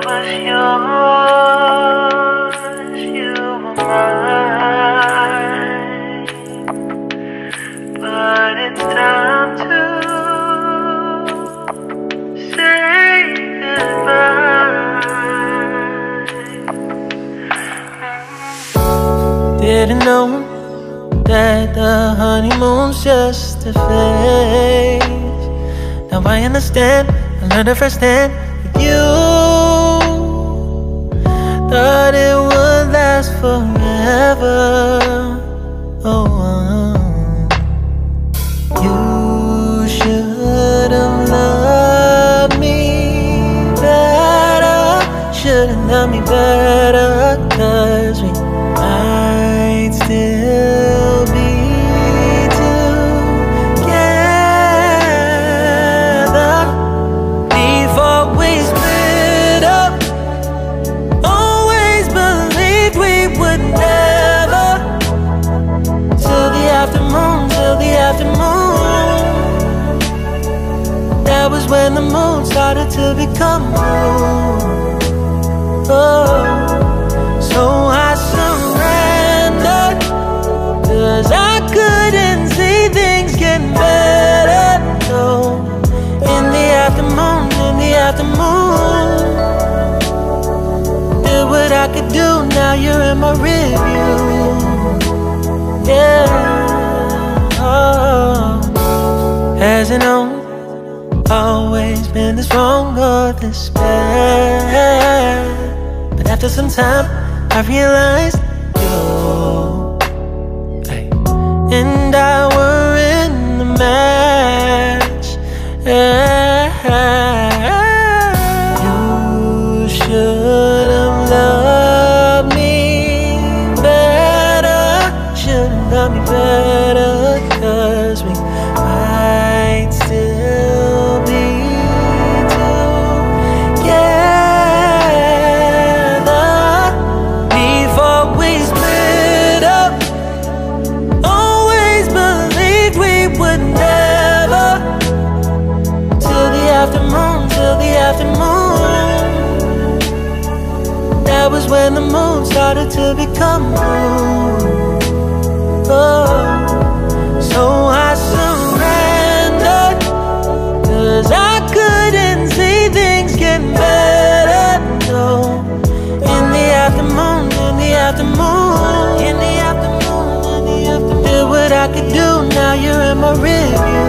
was yours, you were mine. But it's time to say goodbye. Didn't know that the honeymoon's just a phase. Now I understand, I learned it firsthand with you. Thought it would last forever. Oh, you should have loved me better. Should have loved me better, 'cause we might still be together before we split up. Always believed we would never. Till the afternoon, till the afternoon. That was when the moon started to become moon. Oh, so I surrendered, 'cause I couldn't see things getting better. No, in the afternoon, in the afternoon. Did what I could do, now you're in my review. Yeah, oh. Hasn't always been this wrong or this bad. But after some time, I realized you and I were in the match. You should have loved me better. Should have loved me better, 'cause we might still be together before we split up. Always believed we would never. Till the afternoon, till the afternoon. That was when the moon started to become moon. Oh, so I surrendered, 'cause I couldn't see things getting better. No, in the afternoon, in the afternoon, in the afternoon, in the afternoon. Did what I could do, now you're in my review.